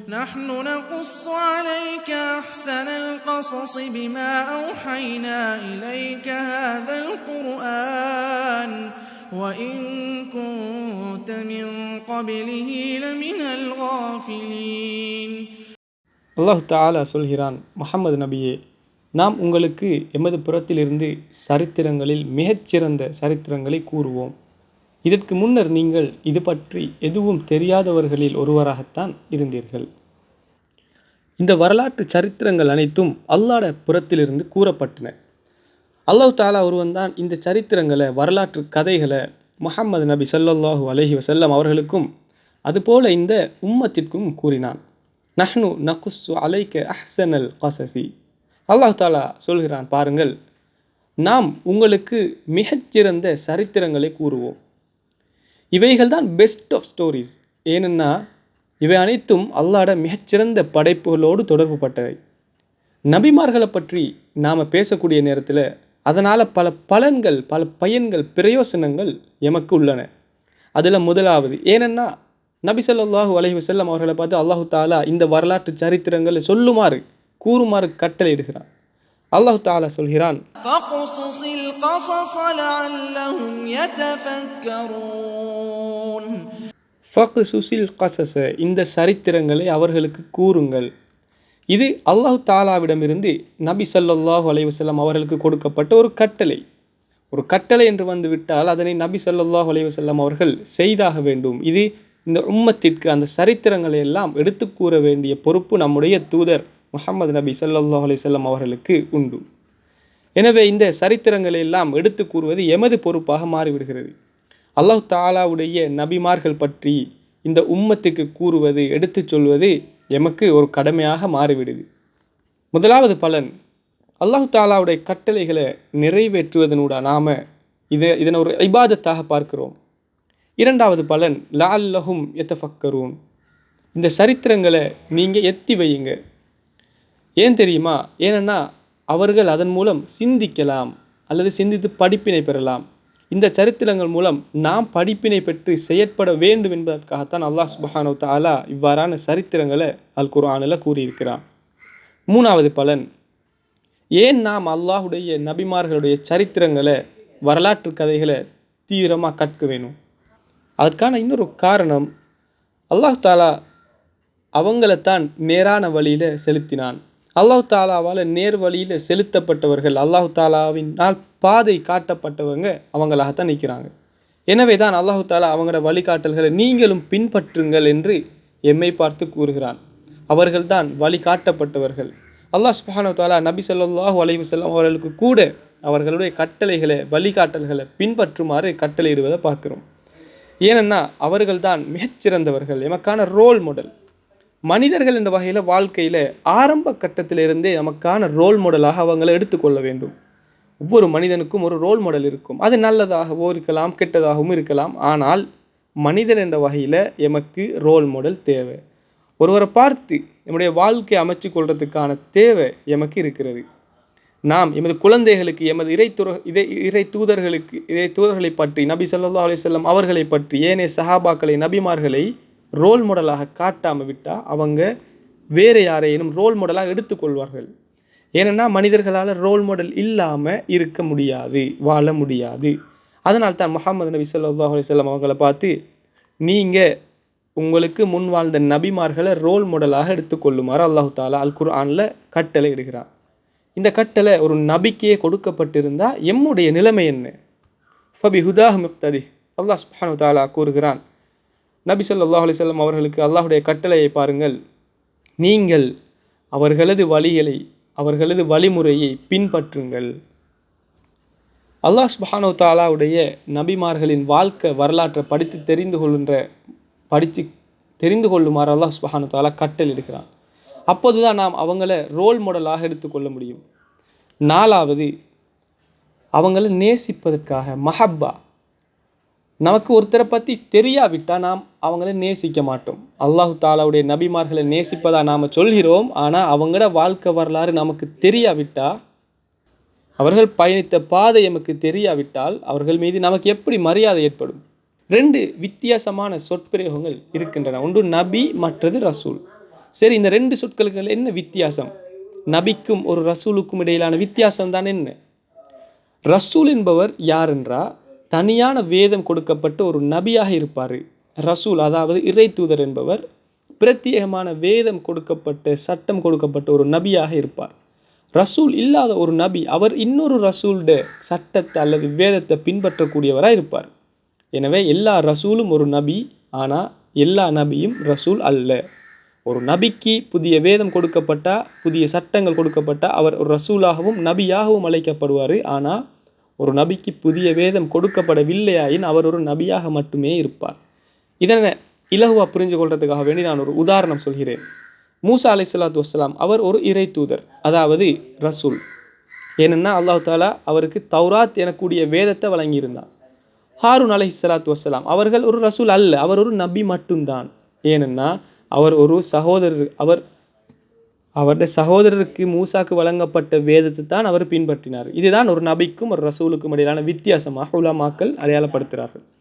نحن نقص عليك أحسن القصص بما أوحينا إليك هذا القرآن وإن كنت من قبله لمن الغافلين. அல்லாஹ் தஆலா சொல்கிறான், முஹம்மது நபியே, நாம் உங்களுக்கு எமது புறத்திலிருந்து சரித்திரங்களில் மிகச்சிறந்த சரித்திரங்களை கூறுவோம். இதற்கு முன்னர் நீங்கள் இது பற்றி எதுவும் தெரியாதவர்களில் ஒருவராகத்தான் இருந்தீர்கள். இந்த வரலாற்று சரித்திரங்கள் அனைத்தும் அல்லாஹ்வுடைய புறத்திலிருந்து கூறப்பட்டன. அல்லாஹ் தஆலா ஒருவன்தான் இந்த சரித்திரங்களை, வரலாற்று கதைகளை முஹம்மது நபி ஸல்லல்லாஹு அலைஹி வஸல்லம் அவர்களுக்கும் அதுபோல இந்த உம்மத்திற்கும் கூறினான். நஹ்னு நகுஸ்ஸு அலைக்க அஹ்ஸனல் கஸஸி. அல்லாஹ் தஆலா சொல்கிறான், பாருங்கள், நாம் உங்களுக்கு மிகச்சிறந்த சரித்திரங்களை கூறுவோம். இவைகள் தான் பெஸ்ட் ஆஃப் ஸ்டோரிஸ். ஏனென்னா இவை அனைத்தும் அல்லாஹ்வுடைய மிகச்சிறந்த படைப்புகளோடு தொடர்பு பட்டவை. நபிமார்களை பற்றி நாம் பேசக்கூடிய நேரத்தில் அதனால் பல பலன்கள், பல பயன்கள், பிரயோசனங்கள் எமக்கு உள்ளன. அதில் முதலாவது ஏனென்னா நபி ஸல்லல்லாஹு அலைஹி வஸல்லம் அவர்களை பார்த்து அல்லாஹ் தஆலா இந்த வரலாற்று சரித்திரங்களை சொல்லுமாறு, கூறுமாறு கட்டளையிடுகிறான். அல்லாஹ் தஆலா சொல்கிறான், فَاقْصُصِ الْقَصَصَ لَعَلَّهُمْ يَتَفَكَّرُونَ. ஃபக்ஸுஸில் கஸஸ, இந்த சரித்திரங்களை அவர்களுக்கு கூறுங்கள். இது அல்லாஹ் தஆலாவிடமிருந்து நபி ஸல்லல்லாஹு அலைஹி வஸல்லம் அவர்களுக்கு கொடுக்கப்பட்ட ஒரு கட்டளை. ஒரு கட்டளை என்று வந்து விட்டால் அதனை நபி ஸல்லல்லாஹு அலைஹி வஸல்லம் அவர்கள் செய்தாக வேண்டும். இது இந்த உம்மத்திற்கு அந்த சரித்திரங்களை எல்லாம் எடுத்து கூற வேண்டிய பொறுப்பு நம்முடைய தூதர் முஹம்மது நபி ஸல்லல்லாஹு அலைஹி வஸல்லம் அவர்களுக்கு உண்டு. எனவே இந்த சரித்திரங்களை எல்லாம் எடுத்து கூறுவது எமது பொறுப்பாக மாறிவிடுகிறது. அல்லாஹ் தஆலாவுடைய நபிமார்கள் பற்றி இந்த உம்மத்துக்கு கூறுவது, எடுத்து சொல்வது எமக்கு ஒரு கடமையாக மாறிவிடுது. முதலாவது பலன், அல்லாஹ் தஆலாவுடைய கட்டளைகளை நிறைவேற்றுவதனூட நாம் இதனை ஒரு இபாதத்தாக பார்க்கிறோம். இரண்டாவது பலன், லஅல்லஹும் யதஃபக்கரூன். இந்த சரித்திரங்களை நீங்கள் எத்தி வையுங்க. ஏன் தெரியுமா? ஏனென்னா அவர்கள் அதன் மூலம் சிந்திக்கலாம் அல்லது சிந்தித்து படிப்பினை பெறலாம். இந்த சரித்திரங்கள் மூலம் நாம் படிப்பினை பெற்று செயற்பட வேண்டும் என்பதற்காகத்தான் அல்லாஹ் சுப்ஹானஹு வ தஆலா இவ்வாறான சரித்திரங்களை அல் குர்ஆனில் கூறியிருக்கிறான். மூணாவது பலன், ஏன் நாம் அல்லாஹுடைய நபிமார்களுடைய சரித்திரங்களை, வரலாற்று கதைகளை தீவிரமாக கற்க வேணும்? அதற்கான இன்னொரு காரணம், அல்லாஹ் தஆலா அவங்களைத்தான் நேரான வழியில் செலுத்தினான். அல்லாஹ் தஆலாவால் நேர் வழியில் செலுத்தப்பட்டவர்கள், அல்லாஹ் தஆலாவினால் பாதை காட்டப்பட்டவங்க அவங்களாகத்தான் நிற்கிறாங்க. எனவே தான் அல்லாஹ் தஆலா அவங்களோட வழிகாட்டல்களை நீங்களும் பின்பற்றுங்கள் என்று எம்மை பார்த்து கூறுகிறான். அவர்கள்தான் வழிகாட்டப்பட்டவர்கள். அல்லாஹ் சுப்ஹானஹு வ தஆலா நபி ஸல்லல்லாஹு அலைஹி வஸல்லம் அவர்களுக்கு கூட அவர்களுடைய கட்டளைகளை, வழிகாட்டல்களை பின்பற்றுமாறு கட்டளையிடுவதை பார்க்கிறோம். ஏனென்னா அவர்கள்தான் மிகச்சிறந்தவர்கள், எமக்கான ரோல் மாடல். மனிதர்கள் என்ற வகையில் வாழ்க்கையில் ஆரம்ப கட்டத்திலிருந்தே நமக்கான ரோல் மாடலாக அவங்களை எடுத்துக்கொள்ள வேண்டும். ஒவ்வொரு மனிதனுக்கும் ஒரு ரோல் மாடல் இருக்கும். அது நல்லதாகவோ இருக்கலாம், கெட்டதாகவும் இருக்கலாம். ஆனால் மனிதன் என்ற வகையில் எமக்கு ரோல் மாடல் தேவை. ஒருவரை பார்த்து நம்முடைய வாழ்க்கையை அமைச்சு கொள்வதற்கான தேவை எமக்கு இருக்கிறது. நாம் எமது குழந்தைகளுக்கு, எமது இறை தூதர்களை பற்றி, நபி ஸல்லல்லாஹு அலைஹி வஸல்லம் அவர்களை பற்றி, ஏனைய சஹாபாக்களை, நபிமார்களை ரோல் மாடலாக காட்டாமல் விட்டால் அவங்க வேறு யாரையும் ரோல் மாடலாக எடுத்துக்கொள்வார்கள். ஏனென்னா மனிதர்களால் ரோல் மாடல் இல்லாமல் இருக்க முடியாது, வாழ முடியாது. அதனால் தான் முஹம்மது நபி ஸல்லல்லாஹு அலைஹி வஸல்லம் அவங்களை பார்த்து, நீங்கள் உங்களுக்கு முன் வாழ்ந்த நபிமார்களை ரோல் மாடலாக எடுத்துக்கொள்ளுமாறு அல்லாஹ் தஆலா அல் குர்ஆனில் கட்டளை இடுகிறார். இந்த கட்டளை ஒரு நபிக்கே கொடுக்கப்பட்டிருந்தால் எம்முடைய நிலைமை என்ன? ஃபபிஹுதாஹு முக்ததி. அல்லாஹ் சுப்ஹானஹு வ தஆலா கூறுகிறான், நபி ஸல்லல்லாஹு அலைஹி வஸல்லம் அவர்களுக்கு அல்லாஹ்வுடைய கட்டளையை பாருங்கள், நீங்கள் அவர்களது வழிகளை, அவர்களது வழிமுறையை பின்பற்றுங்கள். அல்லாஹ் சுப்ஹானஹு வ தஆலாவுடைய நபிமார்களின் வாழ்க்கை வரலாற்றை படித்து தெரிந்து கொள்ளுமாறு அல்லாஹ் சுப்ஹானஹு வ தஆலா கட்டளையிடுகிறான். அப்போது தான் நாம் அவங்கள ரோல் மாடலாக எடுத்துக்கொள்ள முடியும். நாலாவது, அவங்கள நேசிப்பதற்காக மஹப்பா. நமக்கு ஒருத்தரை பற்றி தெரியாவிட்டால் நாம் அவங்கள நேசிக்க மாட்டோம். அல்லாஹ் தஆலாவுடைய நபிமார்களை நேசிப்பதாக நாம் சொல்கிறோம். ஆனால் அவங்களோட வாழ்க்கை வரலாறு நமக்கு தெரியாவிட்டால், அவர்கள் பயணித்த பாதை நமக்கு தெரியாவிட்டால் அவர்கள் மீது நமக்கு எப்படி மரியாதை ஏற்படும்? 2 வித்தியாசமான சொற்பிரயோகங்கள் இருக்கின்றன. ஒன்று நபி, மற்றது ரசூல். சரி, இந்த ரெண்டு சொற்களுக்கு என்ன வித்தியாசம்? நபிக்கும் ஒரு ரசூலுக்கும் இடையிலான வித்தியாசம் தான் என்ன? ரசூல் என்பவர் யார் என்றால் தனியான வேதம் கொடுக்கப்பட்ட ஒரு நபியாக இருப்பார். ரசூல் அதாவது இறை தூதர் என்பவர் பிரத்யேகமான வேதம் கொடுக்கப்பட்ட சட்டம் கொடுக்கப்பட்ட ஒரு நபியாக இருப்பார். ரசூல் இல்லாத ஒரு நபி அவர் இன்னொரு ரசூல்ட சட்டத்தை அல்லது வேதத்தை பின்பற்றக்கூடியவராக இருப்பார். எனவே எல்லா ரசூலும் ஒரு நபி, ஆனால் எல்லா நபியும் ரசூல் அல்ல. ஒரு நபிக்கு புதிய வேதம் கொடுக்கப்பட்டா, புதிய சட்டங்கள் கொடுக்கப்பட்டா அவர் ஒரு ரசூலாகவும் நபியாகவும் அழைக்கப்படுவார். ஆனால் ஒரு நபிக்கு புதிய வேதம் கொடுக்கப்படவில்லையாயின் அவர் ஒரு நபியாக மட்டுமே இருப்பார். இதனை இலகுவாக புரிஞ்சு கொள்றதுக்காக வேண்டி நான் ஒரு உதாரணம் சொல்கிறேன். மூசா அலைஹிஸ்ஸலாத்து வஸ்ஸலாம் அவர் ஒரு இறை தூதர், அதாவது ரசூல். ஏனென்னா அல்லாஹ் தாலா அவருக்கு தௌராத் எனக்கூடிய வேதத்தை வழங்கியிருந்தார். ஹாரூன் அலைஹிஸ்ஸலாத்து வஸ்ஸலாம் அவர்கள் ஒரு ரசூல் அல்ல, அவர் ஒரு நபி மட்டும்தான். ஏனென்னா அவர் ஒரு சகோதரர், அவருடைய சகோதரருக்கு மூசாக்கு வழங்கப்பட்ட வேதத்தை தான் அவர் பின்பற்றினார். இதுதான் ஒரு நபிக்கும் ஒரு ரசூலுக்கும் இடையிலான வித்தியாசமாக உலமாக்கள் அடையாளப்படுத்துகிறார்கள்.